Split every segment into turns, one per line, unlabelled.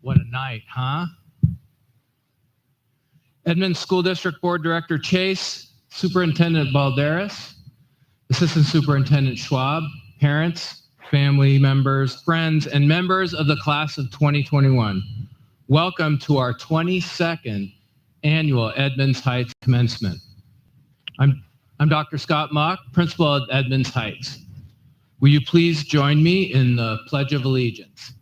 What a night, huh? Edmonds School District Board Director Chase, Superintendent Balderas, Assistant Superintendent Schwab, parents, family members, friends, and members of the class of 2021. Welcome to our 22nd annual Edmonds-Heights Commencement. I'm Dr. Scott Mock, Principal at Edmonds-Heights. Will you please join me in the Pledge of Allegiance?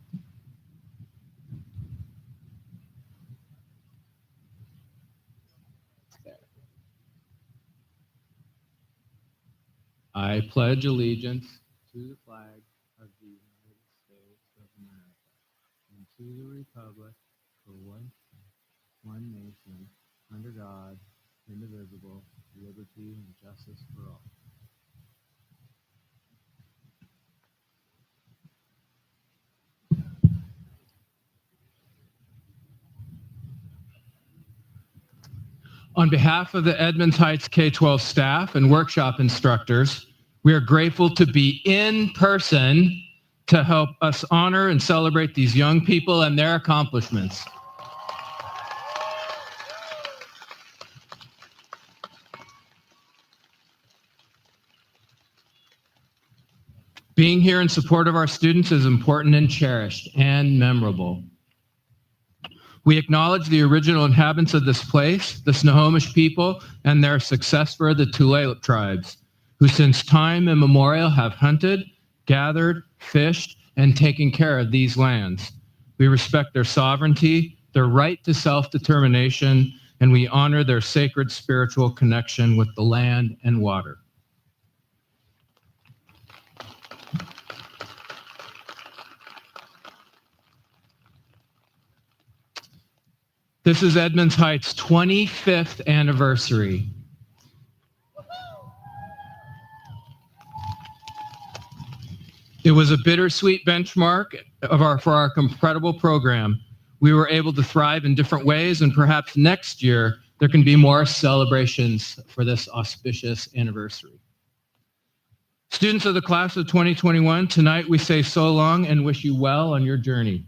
I pledge allegiance to the flag of the United States of America and to the republic for one nation, under God, indivisible, liberty and justice for all. On behalf of the Edmonds-Heights K-12 staff and workshop instructors, we are grateful to be in person to help us honor and celebrate these young people and their accomplishments. Being here in support of our students is important and cherished and memorable. We acknowledge the original inhabitants of this place, the Snohomish people, and their successor, the Tulalip tribes, who since time immemorial have hunted, gathered, fished, and taken care of these lands. We respect their sovereignty, their right to self-determination, and we honor their sacred spiritual connection with the land and water. This is Edmonds-Heights' 25th anniversary. It was a bittersweet benchmark for our incredible program. We were able to thrive in different ways, and perhaps next year there can be more celebrations for this auspicious anniversary. Students of the class of 2021, tonight we say so long and wish you well on your journey.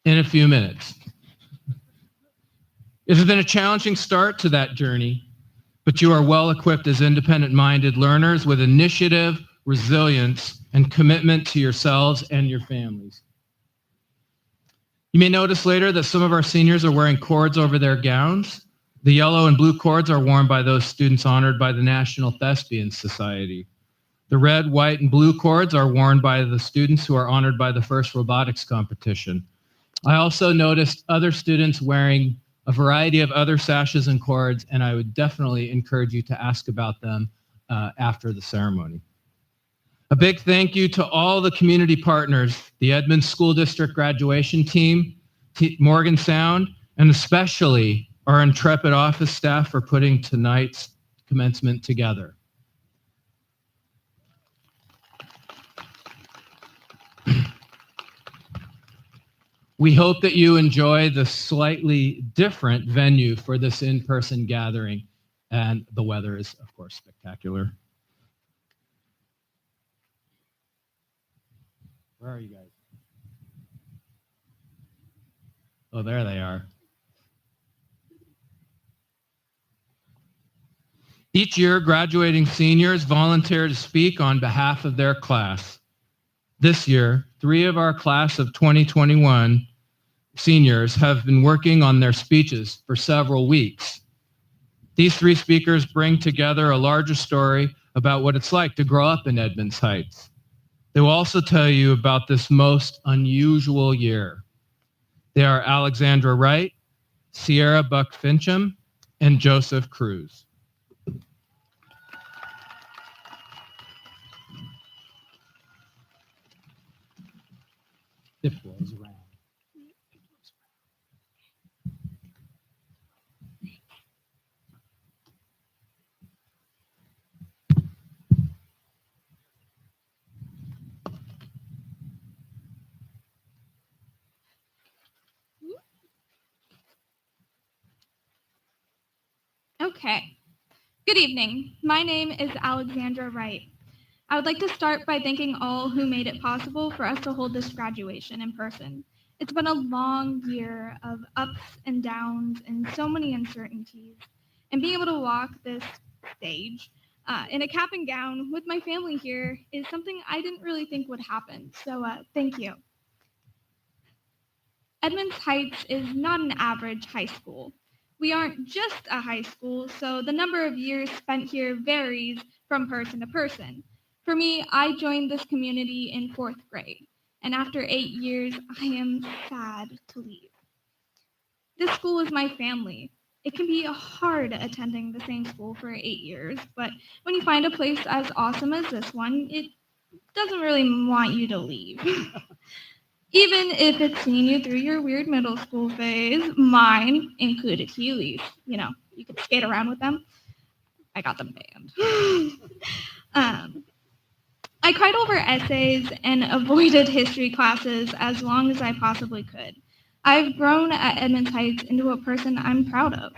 In a few minutes. It has been a challenging start to that journey, but you are well equipped as independent-minded learners with initiative, resilience, and commitment to yourselves and your families. You may notice later that some of our seniors are wearing cords over their gowns. The yellow and blue cords are worn by those students honored by the National Thespian Society. The red, white, and blue cords are worn by the students who are honored by the first robotics competition. I also noticed other students wearing a variety of other sashes and cords, and I would definitely encourage you to ask about them after the ceremony. A big thank you to all the community partners, the Edmonds School District graduation team, Morgan Sound, and especially our intrepid office staff for putting tonight's commencement together. We hope that you enjoy the slightly different venue for this in-person gathering, and the weather is, of course, spectacular. Where are you guys? Oh, there they are. Each year, graduating seniors volunteer to speak on behalf of their class. This year, 3 of our class of 2021 seniors have been working on their speeches for several weeks. These 3 speakers bring together a larger story about what it's like to grow up in Edmonds-Heights. They will also tell you about this most unusual year. They are Alexandra Wright, Sierra Buck Fincham, and Joseph Cruz. It blows around.
Okay. Good evening. My name is Alexandra Wright. I would like to start by thanking all who made it possible for us to hold this graduation in person. It's been a long year of ups and downs and so many uncertainties. And being able to walk this stage in a cap and gown with my family here is something I didn't really think would happen. So thank you. Edmonds-Heights is not an average high school. We aren't just a high school, so the number of years spent here varies from person to person. For me, I joined this community in 4th grade, and after 8 years, I am sad to leave. This school is my family. It can be hard attending the same school for 8 years, but when you find a place as awesome as this one, it doesn't really want you to leave. Even if it's seeing you through your weird middle school phase, mine included Heelys. You know, you could skate around with them. I got them banned. I cried over essays and avoided history classes as long as I possibly could. I've grown at Edmonds-Heights into a person I'm proud of.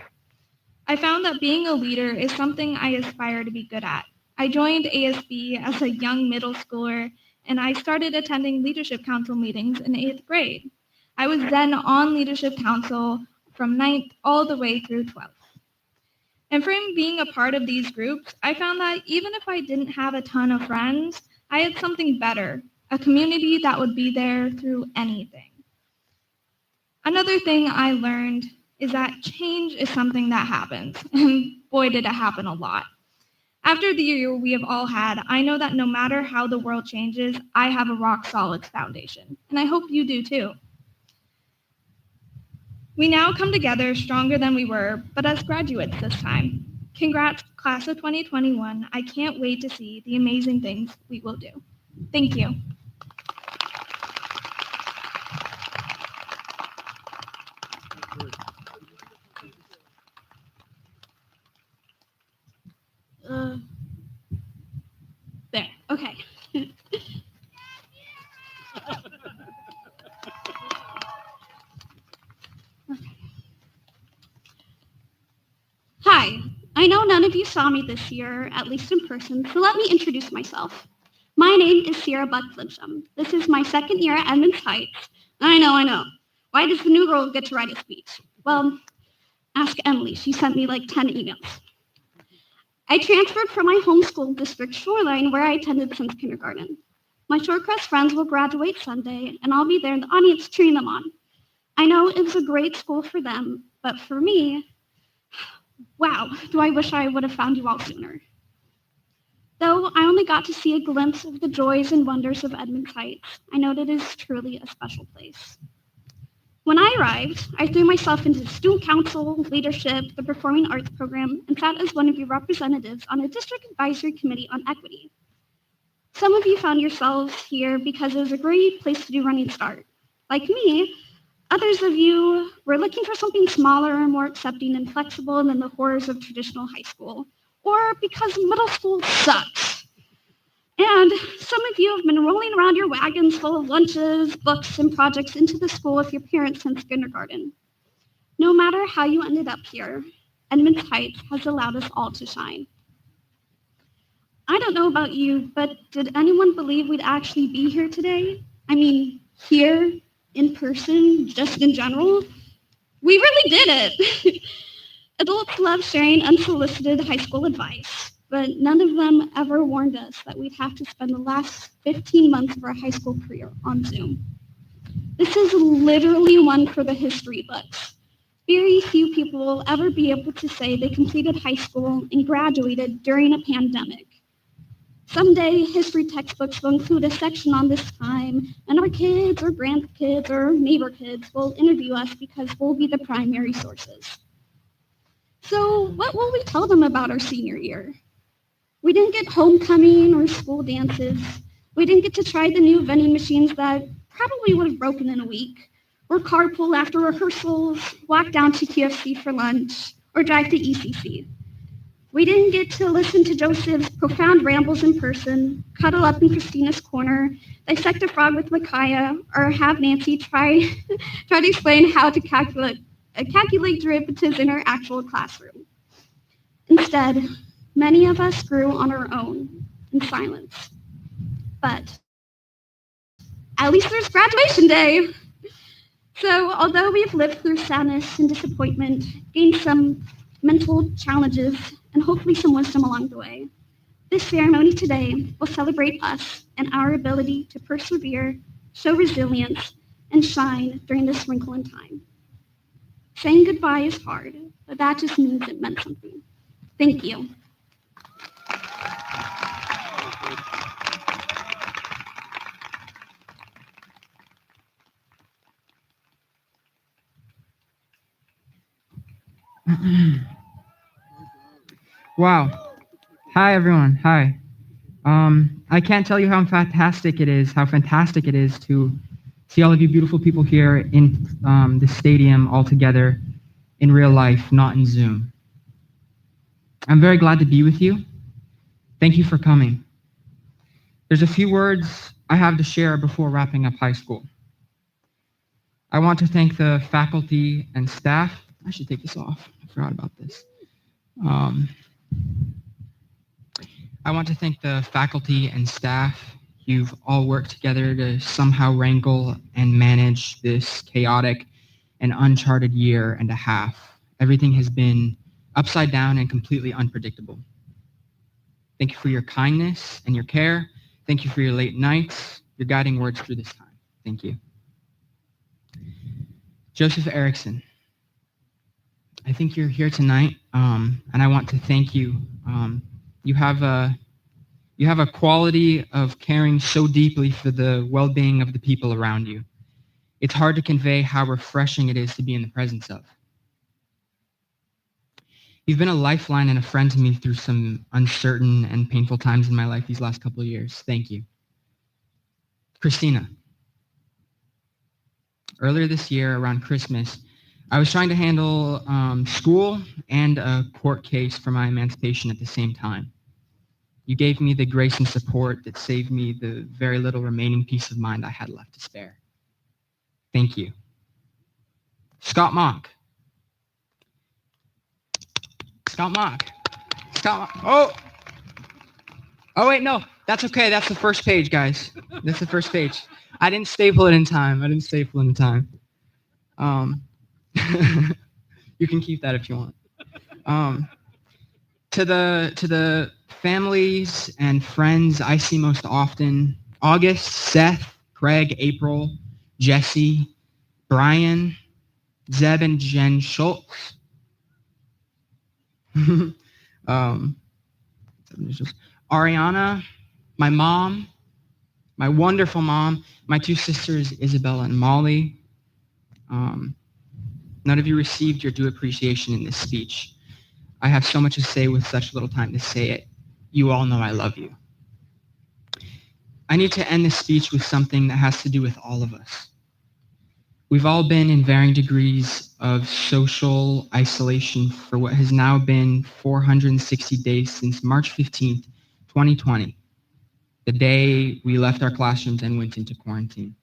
I found that being a leader is something I aspire to be good at. I joined ASB as a young middle schooler, and I started attending leadership council meetings in 8th grade. I was then on leadership council from 9th all the way through 12th. And from being a part of these groups, I found that even if I didn't have a ton of friends, I had something better, a community that would be there through anything. Another thing I learned is that change is something that happens, and boy, did it happen a lot. After the year we have all had, I know that no matter how the world changes, I have a rock-solid foundation, and I hope you do too. We now come together stronger than we were, but as graduates this time. Congrats, class of 2021. I can't wait to see the amazing things we will do. Thank you. There, okay.
Hi, I know none of you saw me this year, at least in person, so let me introduce myself. My name is Sierra Buck Fincham. This is my 2nd year at Edmonds-Heights. I know. Why does the new girl get to write a speech? Well, ask Emily. She sent me like 10 emails. I transferred from my home school district, Shoreline, where I attended since kindergarten. My Shorecrest friends will graduate Sunday, and I'll be there in the audience cheering them on. I know it was a great school for them, but for me, wow, do I wish I would have found you all sooner. Though I only got to see a glimpse of the joys and wonders of Edmonds-Heights, I know that it is truly a special place. When I arrived, I threw myself into student council, leadership, the performing arts program, and sat as one of your representatives on a district advisory committee on equity. Some of you found yourselves here because it was a great place to do Running Start. Like me, others of you were looking for something smaller, more accepting and flexible than the horrors of traditional high school, or because middle school sucks. And some of you have been rolling around your wagons full of lunches, books, and projects into the school with your parents since kindergarten. No matter how you ended up here, Edmonds-Heights has allowed us all to shine. I don't know about you, but did anyone believe we'd actually be here today? I mean, here, in person, just in general? We really did it. Adults love sharing unsolicited high school advice, but none of them ever warned us that we'd have to spend the last 15 months of our high school career on Zoom. This is literally one for the history books. Very few people will ever be able to say they completed high school and graduated during a pandemic. Someday, history textbooks will include a section on this time, and our kids or grandkids or neighbor kids will interview us because we'll be the primary sources. So what will we tell them about our senior year? We didn't get homecoming or school dances. We didn't get to try the new vending machines that probably would have broken in a week, or carpool after rehearsals, walk down to KFC for lunch, or drive to ECC. We didn't get to listen to Joseph's profound rambles in person, cuddle up in Christina's corner, dissect a frog with Micaiah, or have Nancy try to explain how to calculate derivatives in our actual classroom. Instead, many of us grew on our own in silence. But at least there's graduation day. So although we've lived through sadness and disappointment, gained some mental challenges, and hopefully some wisdom along the way, this ceremony today will celebrate us and our ability to persevere, show resilience, and shine during this wrinkle in time. Saying goodbye is hard, but that just means it meant something. Thank you.
Wow. Hi, everyone. Hi. I can't tell you how fantastic it is to see all of you beautiful people here in the stadium all together in real life, not in Zoom. I'm very glad to be with you. Thank you for coming. There's a few words I have to share before wrapping up high school. I want to thank the faculty and staff. I should take this off. I forgot about this. I want to thank the faculty and staff. You've all worked together to somehow wrangle and manage this chaotic and uncharted year and a half. Everything has been upside down and completely unpredictable. Thank you for your kindness and your care. Thank you for your late nights, your guiding words through this time. Thank you. Joseph Erickson, I think you're here tonight, and I want to thank you. You have a quality of caring so deeply for the well-being of the people around you. It's hard to convey how refreshing it is to be in the presence of. You've been a lifeline and a friend to me through some uncertain and painful times in my life these last couple of years. Thank you. Christina, earlier this year around Christmas, I was trying to handle school and a court case for my emancipation at the same time. You gave me the grace and support that saved me the very little remaining peace of mind I had left to spare. Thank you. Scott Mock. Oh wait, no, that's okay. That's the first page, guys. That's the first page. I didn't staple it in time. You can keep that if you want. To the families and friends I see most often: August, Seth, Craig, April, Jesse, Brian, Zeb and Jen Schultz. Ariana, my mom, my wonderful mom, my two sisters, Isabella and Molly. None of you received your due appreciation in this speech. I have so much to say with such little time to say it. You all know I love you. I need to end this speech with something that has to do with all of us. We've all been in varying degrees of social isolation for what has now been 460 days since March 15th, 2020, the day we left our classrooms and went into quarantine.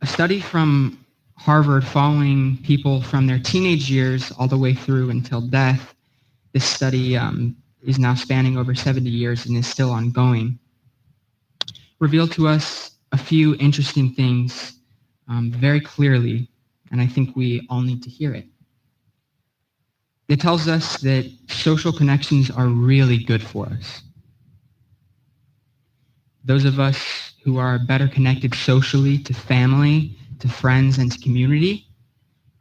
A study from Harvard following people from their teenage years all the way through until death, this study is now spanning over 70 years and is still ongoing, revealed to us a few interesting things very clearly and I think we all need to hear it. It tells us that social connections are really good for us. Those of us who are better connected socially to family, to friends, and to community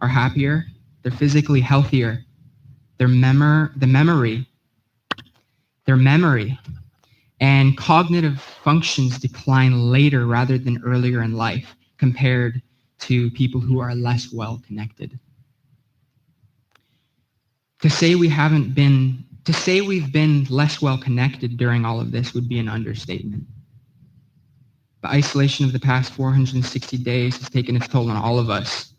are happier, they're physically healthier, their memory and cognitive functions decline later rather than earlier in life compared to people who are less well connected. To say we've been less well connected during all of this would be an understatement. The isolation of the past 460 days has taken its toll on all of us.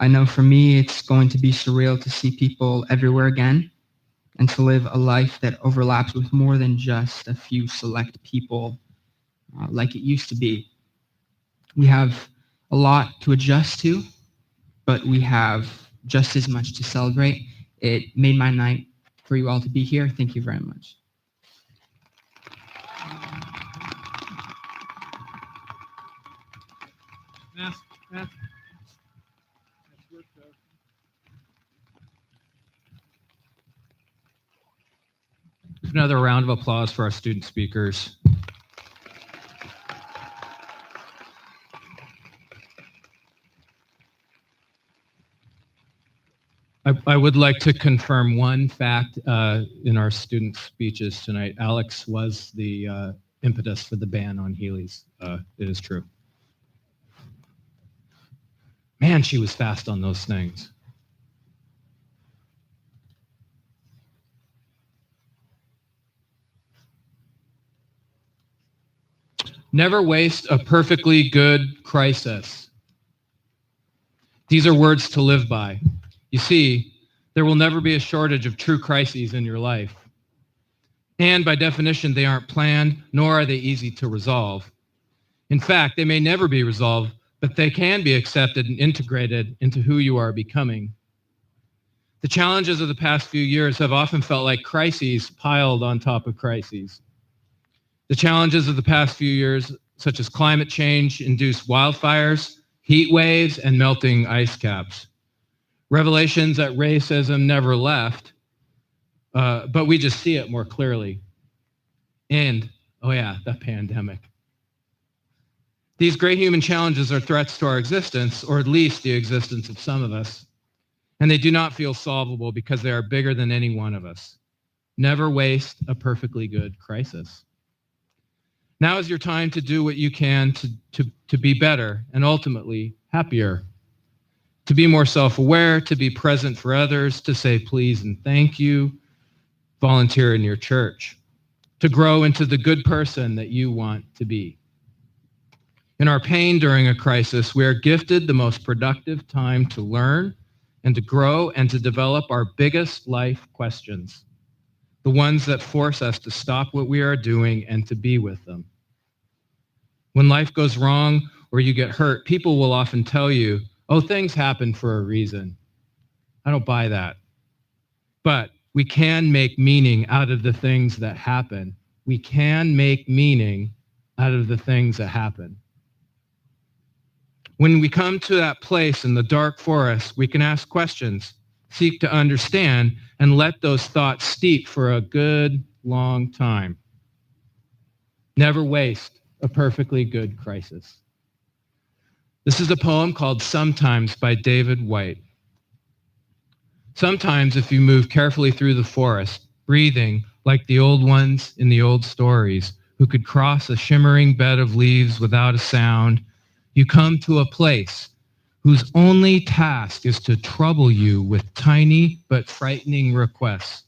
I know for me, it's going to be surreal to see people everywhere again and to live a life that overlaps with more than just a few select people like it used to be. We have a lot to adjust to, but we have just as much to celebrate. It made my night for you all to be here. Thank you very much.
Another round of applause for our student speakers. I would like to confirm one fact in our student speeches tonight. Alex was the impetus for the ban on Heelys. It is true. Man, she was fast on those things. Never waste a perfectly good crisis. These are words to live by. You see, there will never be a shortage of true crises in your life. And by definition, they aren't planned, nor are they easy to resolve. In fact, they may never be resolved, but they can be accepted and integrated into who you are becoming. The challenges of the past few years have often felt like crises piled on top of crises. The challenges of the past few years, such as climate change-induced wildfires, heat waves, and melting ice caps. Revelations that racism never left, but we just see it more clearly. And, oh yeah, the pandemic. These great human challenges are threats to our existence, or at least the existence of some of us. And they do not feel solvable because they are bigger than any one of us. Never waste a perfectly good crisis. Now is your time to do what you can to be better and ultimately happier. To be more self-aware, to be present for others, to say please and thank you, volunteer in your church, to grow into the good person that you want to be. In our pain during a crisis, we are gifted the most productive time to learn and to grow and to develop our biggest life questions, the ones that force us to stop what we are doing and to be with them. When life goes wrong or you get hurt, people will often tell you, oh, things happen for a reason. I don't buy that. But we can make meaning out of the things that happen. We can make meaning out of the things that happen. When we come to that place in the dark forest, we can ask questions, seek to understand, and let those thoughts steep for a good long time. Never waste a perfectly good crisis. This is a poem called Sometimes by David White. Sometimes if you move carefully through the forest, breathing like the old ones in the old stories, who could cross a shimmering bed of leaves without a sound, you come to a place whose only task is to trouble you with tiny but frightening requests,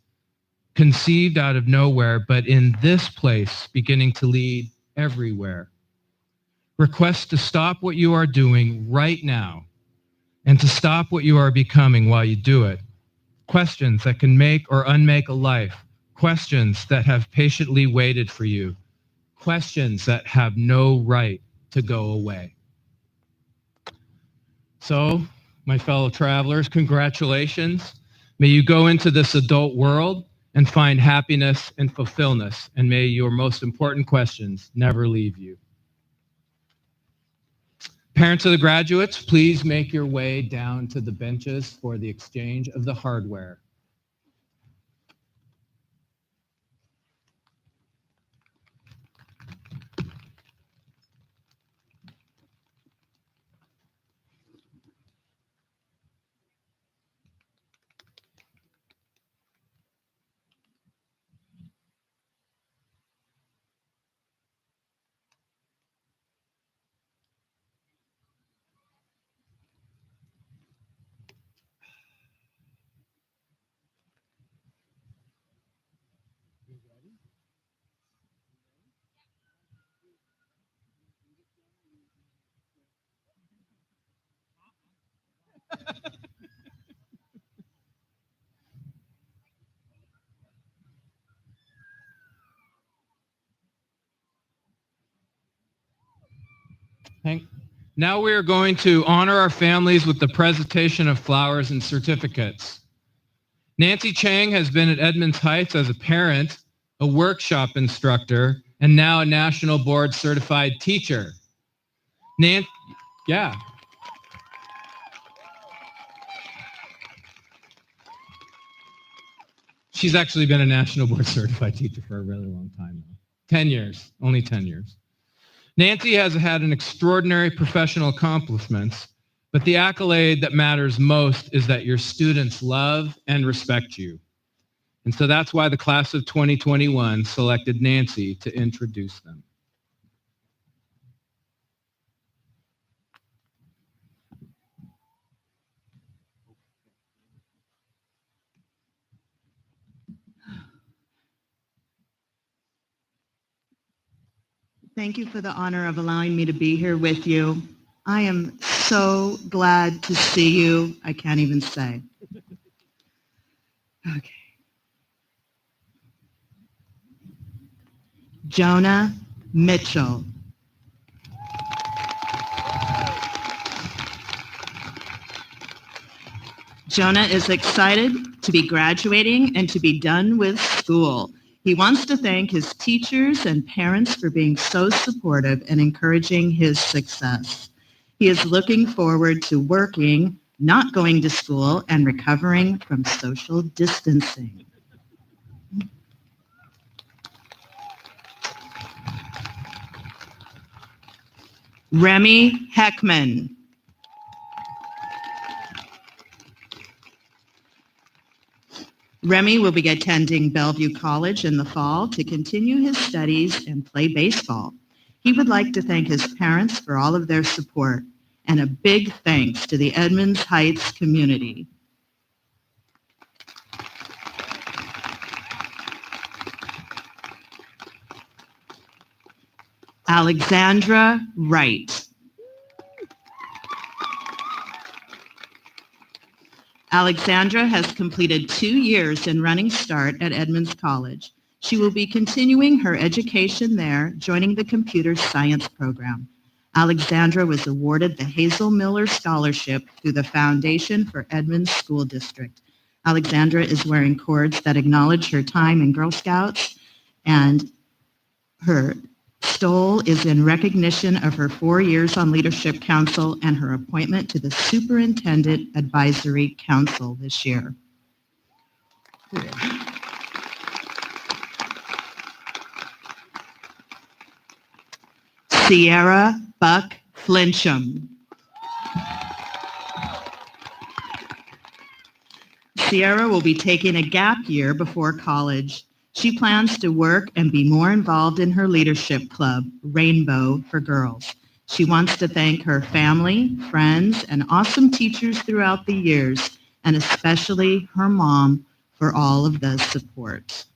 conceived out of nowhere, but in this place beginning to lead everywhere. Requests to stop what you are doing right now and to stop what you are becoming while you do it. Questions that can make or unmake a life. Questions that have patiently waited for you. Questions that have no right to go away. So, my fellow travelers, congratulations. May you go into this adult world and find happiness and fulfillment, and may your most important questions never leave you. Parents of the graduates, please make your way down to the benches for the exchange of the hardware. Now we are going to honor our families with the presentation of flowers and certificates. Nancy Chang has been at Edmonds-Heights as a parent, a workshop instructor, and now a national board certified teacher. Yeah. She's actually been a national board certified teacher for a really long time. 10 years, only 10 years. Nancy has had an extraordinary professional accomplishments, but the accolade that matters most is that your students love and respect you. And so that's why the class of 2021 selected Nancy to introduce them.
Thank you for the honor of allowing me to be here with you. I am so glad to see you. I can't even say. Okay. Jonah Mitchell. Jonah is excited to be graduating and to be done with school. He wants to thank his teachers and parents for being so supportive and encouraging his success. He is looking forward to working, not going to school, and recovering from social distancing. Remy Heckman. Remy will be attending Bellevue College in the fall to continue his studies and play baseball. He would like to thank his parents for all of their support, and a big thanks to the Edmonds-Heights community. Alexandra Wright. Alexandra has completed 2 years in Running Start at Edmonds College. She will be continuing her education there, joining the computer science program. Alexandra was awarded the Hazel Miller Scholarship through the Foundation for Edmonds School District. Alexandra is wearing cords that acknowledge her time in Girl Scouts, and her stole is in recognition of her 4 years on Leadership Council and her appointment to the Superintendent Advisory Council this year. Sierra Buck Flincham. Sierra will be taking a gap year before college. She plans to work and be more involved in her leadership club, Rainbow for Girls. She wants to thank her family, friends, and awesome teachers throughout the years, and especially her mom for all of the support.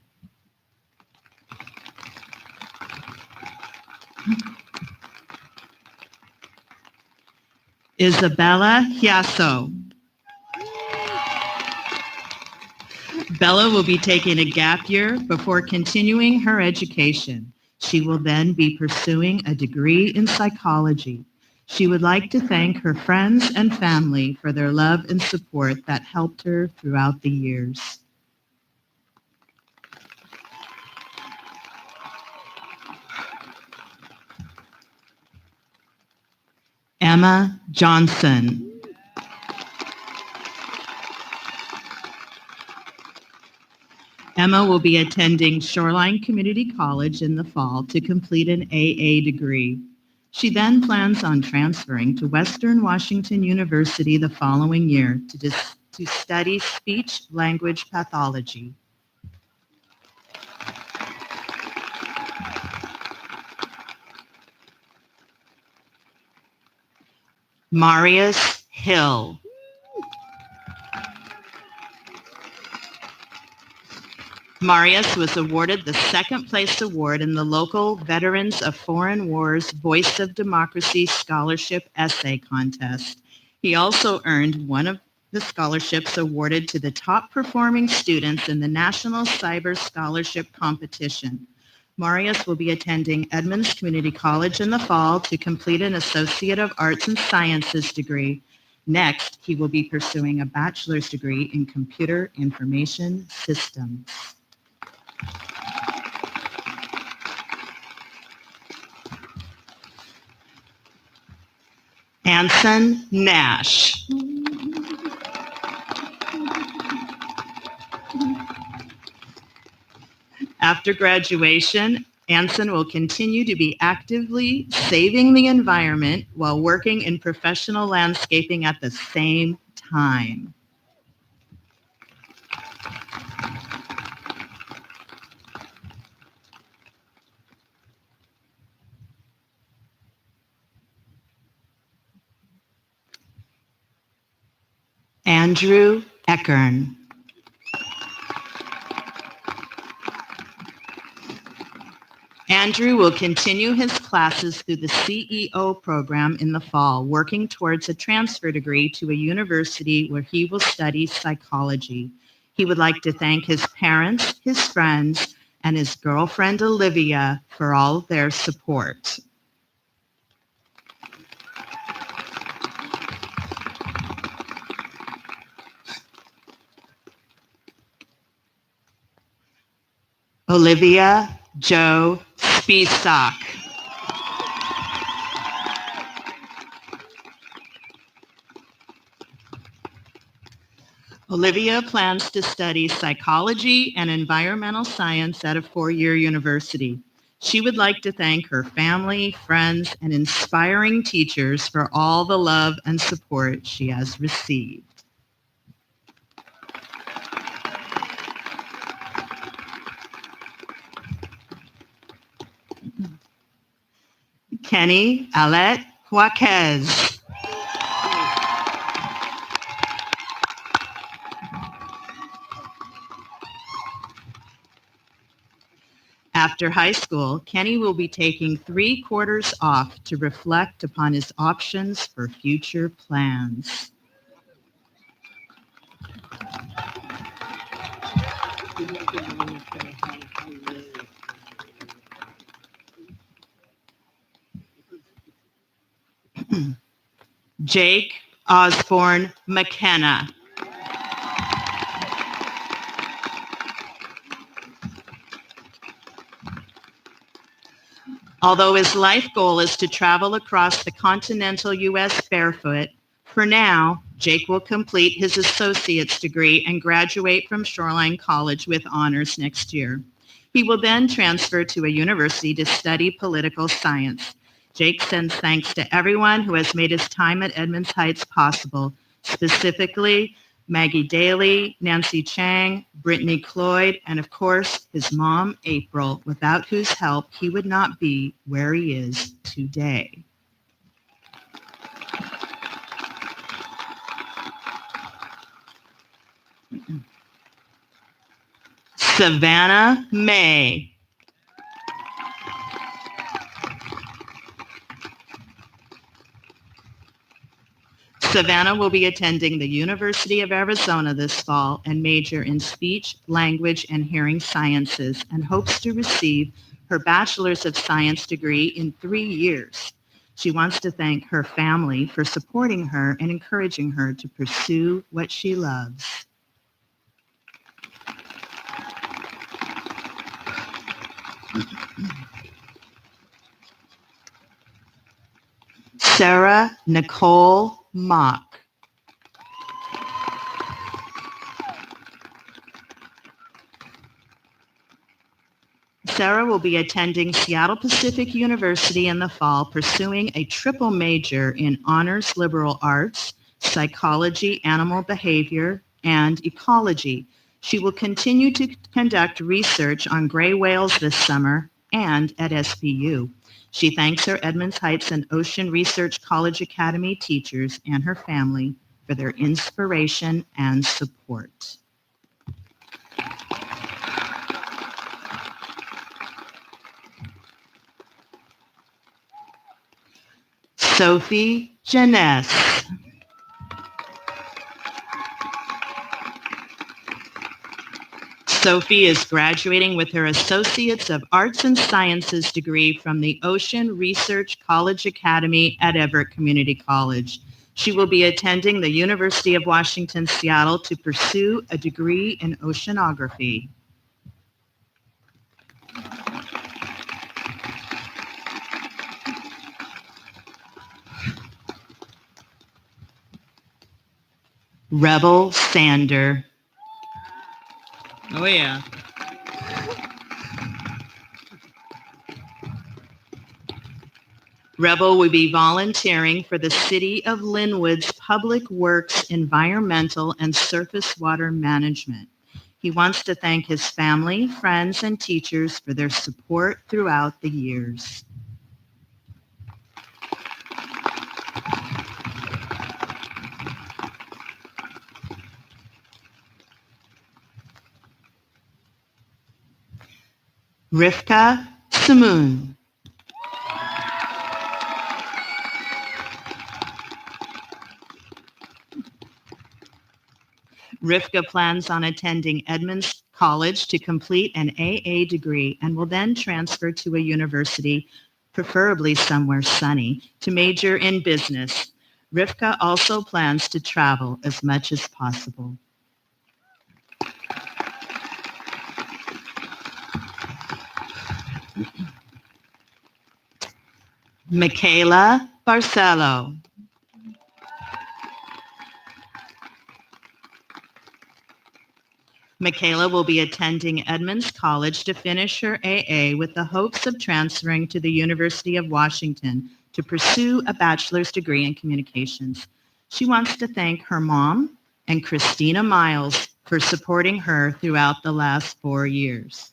Isabella Hiasso. Bella will be taking a gap year before continuing her education. She will then be pursuing a degree in psychology. She would like to thank her friends and family for their love and support that helped her throughout the years. Emma Johnson. Emma will be attending Shoreline Community College in the fall to complete an AA degree. She then plans on transferring to Western Washington University the following year to study speech-language pathology. Marius Hill. Marius was awarded the second place award in the local Veterans of Foreign Wars Voice of Democracy Scholarship Essay Contest. He also earned one of the scholarships awarded to the top performing students in the National Cyber Scholarship Competition. Marius will be attending Edmonds Community College in the fall to complete an Associate of Arts and Sciences degree. Next, he will be pursuing a bachelor's degree in Computer Information Systems. Anson Nash. After graduation, Anson will continue to be actively saving the environment while working in professional landscaping at the same time. Andrew Eckern. Andrew will continue his classes through the CEO program in the fall, working towards a transfer degree to a university where he will study psychology. He would like to thank his parents, his friends, and his girlfriend Olivia for all their support. Olivia Jo Spisak. Olivia plans to study psychology and environmental science at a four-year university. She would like to thank her family, friends, and inspiring teachers for all the love and support she has received. Kenny Alette Juarez. After high school, Kenny will be taking 3 quarters off to reflect upon his options for future plans. Jake Osborne McKenna. Although his life goal is to travel across the continental U.S. barefoot, for now, Jake will complete his associate's degree and graduate from Shoreline College with honors next year. He will then transfer to a university to study political science. Jake sends thanks to everyone who has made his time at Edmonds-Heights possible, specifically Maggie Daly, Nancy Chang, Brittany Cloyd, and of course, his mom, April, without whose help he would not be where he is today. Savannah May. Savannah will be attending the University of Arizona this fall and major in speech, language, and hearing sciences and hopes to receive her Bachelor's of Science degree in 3 years. She wants to thank her family for supporting her and encouraging her to pursue what she loves. Sarah Nicole Mock. Sarah will be attending Seattle Pacific University in the fall, pursuing a triple major in honors liberal arts, psychology, animal behavior, and ecology. She will continue to conduct research on gray whales this summer and at SPU. She thanks her Edmonds-Heights and Ocean Research College Academy teachers and her family for their inspiration and support. Sophie Janess. Sophie is graduating with her Associates of Arts and Sciences degree from the Ocean Research College Academy at Everett Community College. She will be attending the University of Washington, Seattle to pursue a degree in oceanography. Rebel Sander. Oh, yeah. Rebel will be volunteering for the City of Linwood's Public Works Environmental and Surface Water Management. He wants to thank his family, friends, and teachers for their support throughout the years. Rivka Samoon. Rivka plans on attending Edmonds College to complete an AA degree and will then transfer to a university, preferably somewhere sunny, to major in business. Rivka also plans to travel as much as possible. Michaela Barcelo. Michaela will be attending Edmonds College to finish her AA with the hopes of transferring to the University of Washington to pursue a bachelor's degree in communications. She wants to thank her mom and Christina Miles for supporting her throughout the last 4 years.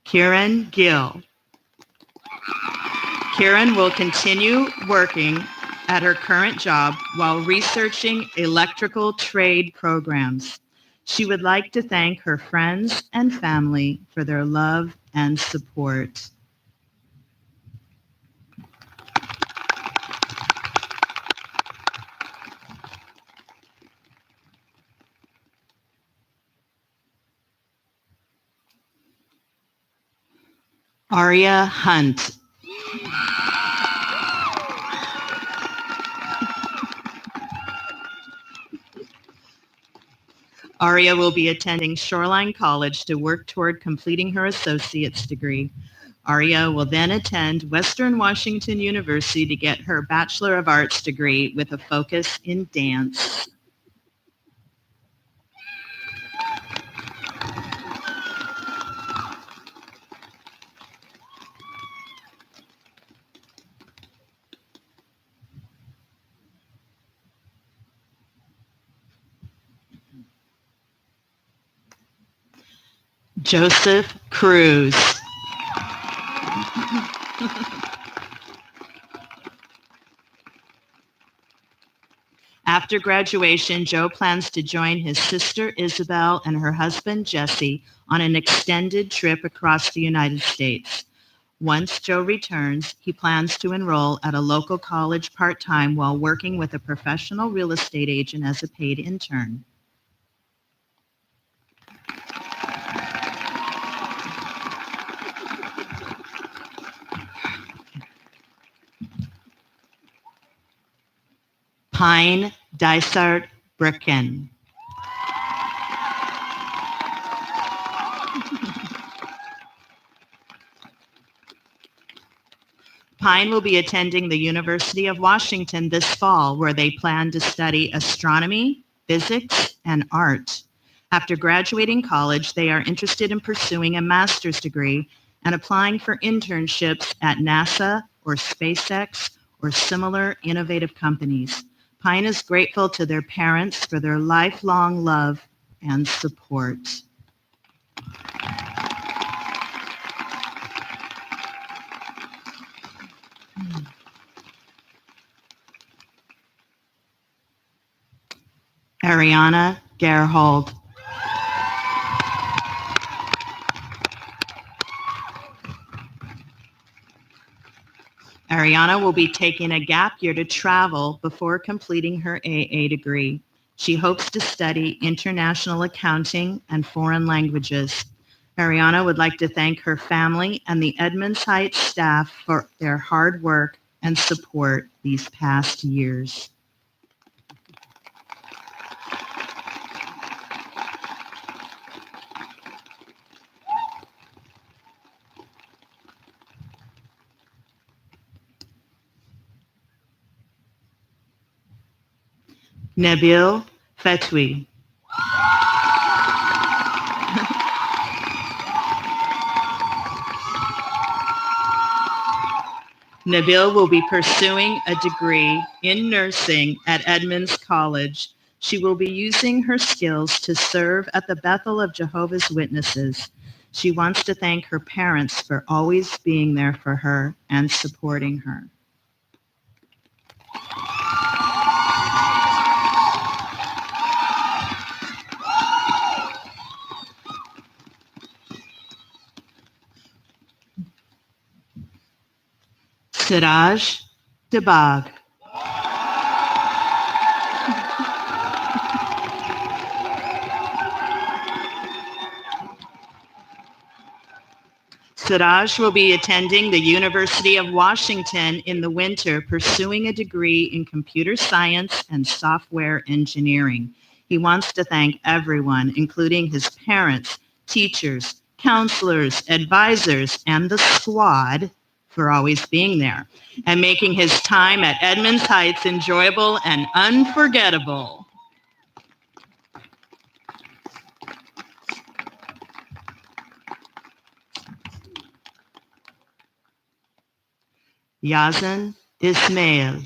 Kieran Gill. Karen will continue working at her current job while researching electrical trade programs. She would like to thank her friends and family for their love and support. Aria Hunt. Aria will be attending Shoreline College to work toward completing her associate's degree. Aria will then attend Western Washington University to get her Bachelor of Arts degree with a focus in dance. Joseph Cruz. After graduation, Joe plans to join his sister Isabel and her husband Jesse on an extended trip across the United States. Once Joe returns, he plans to enroll at a local college part-time while working with a professional real estate agent as a paid intern. Pine Dysart Bricken. Pine will be attending the University of Washington this fall, where they plan to study astronomy, physics, and art. After graduating college, they are interested in pursuing a master's degree and applying for internships at NASA or SpaceX or similar innovative companies. Pine is grateful to their parents for their lifelong love and support. Ariana Gerhold. Ariana will be taking a gap year to travel before completing her AA degree. She hopes to study international accounting and foreign languages. Ariana would like to thank her family and the Edmonds-Heights staff for their hard work and support these past years. Nabil Fetwi. Nabil will be pursuing a degree in nursing at Edmonds College. She will be using her skills to serve at the Bethel of Jehovah's Witnesses. She wants to thank her parents for always being there for her and supporting her. Siraj Debag. Siraj will be attending the University of Washington in the winter, pursuing a degree in computer science and software engineering. He wants to thank everyone, including his parents, teachers, counselors, advisors, and the squad for always being there and making his time at Edmonds-Heights enjoyable and unforgettable. Yazan Ismail.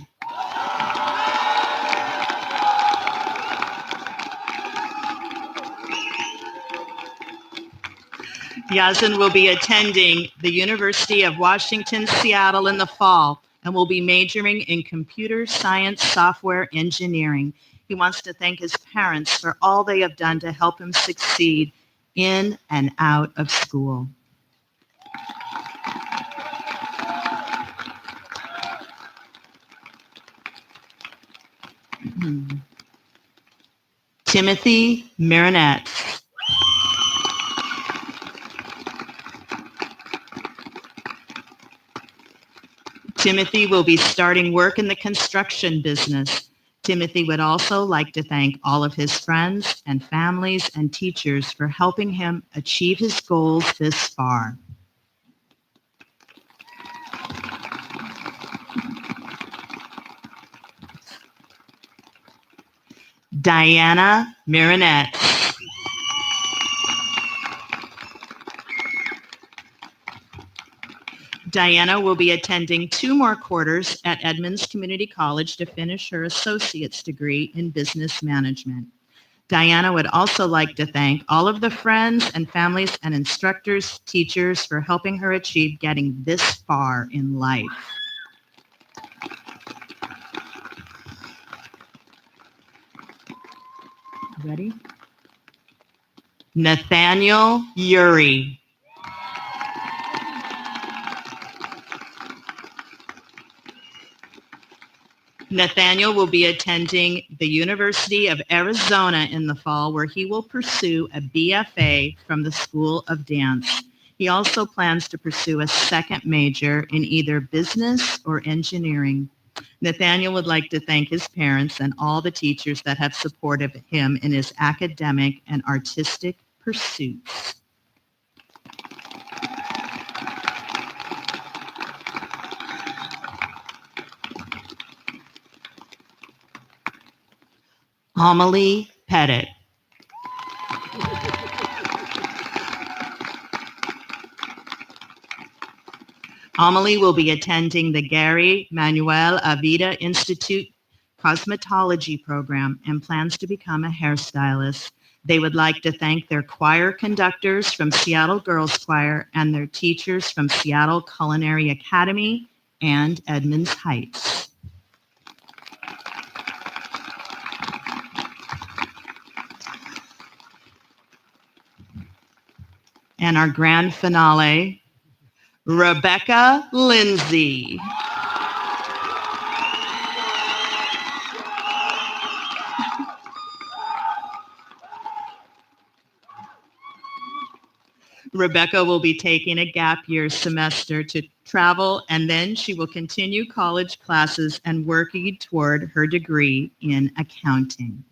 Yazan will be attending the University of Washington, Seattle in the fall and will be majoring in computer science software engineering. He wants to thank his parents for all they have done to help him succeed in and out of school. Timothy Marinette. Timothy will be starting work in the construction business. Timothy would also like to thank all of his friends and families and teachers for helping him achieve his goals this far. Diana Marinette. Diana will be attending 2 more quarters at Edmonds Community College to finish her associate's degree in business management. Diana would also like to thank all of the friends and families and instructors, teachers for helping her achieve getting this far in life. Ready? Nathaniel Uri. Nathaniel will be attending the University of Arizona in the fall, where he will pursue a BFA from the School of Dance. He also plans to pursue a second major in either business or engineering. Nathaniel would like to thank his parents and all the teachers that have supported him in his academic and artistic pursuits. Amelie Pettit. Amelie will be attending the Gary Manuel Avida Institute cosmetology program and plans to become a hairstylist. They would like to thank their choir conductors from Seattle Girls Choir and their teachers from Seattle Culinary Academy and Edmonds-Heights. And our grand finale, Rebecca Lindsay. Rebecca will be taking a gap year semester to travel, and then she will continue college classes and working toward her degree in accounting.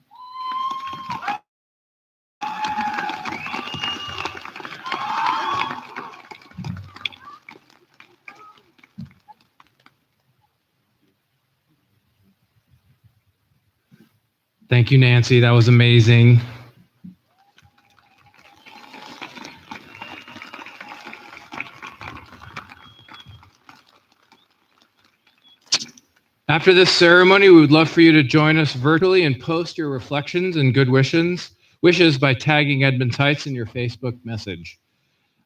Thank you, Nancy. That was amazing. After this ceremony, we would love for you to join us virtually and post your reflections and good wishes by tagging Edmonds-Heights in your Facebook message.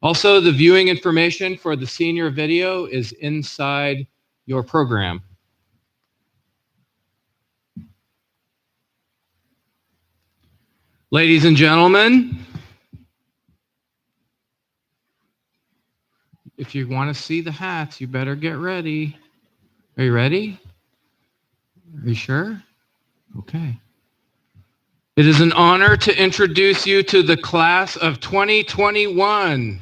Also, the viewing information for the senior video is inside your program. Ladies and gentlemen, if you want to see the hats, you better get ready. Are you ready? Are you sure? Okay. It is an honor to introduce you to the class of 2021.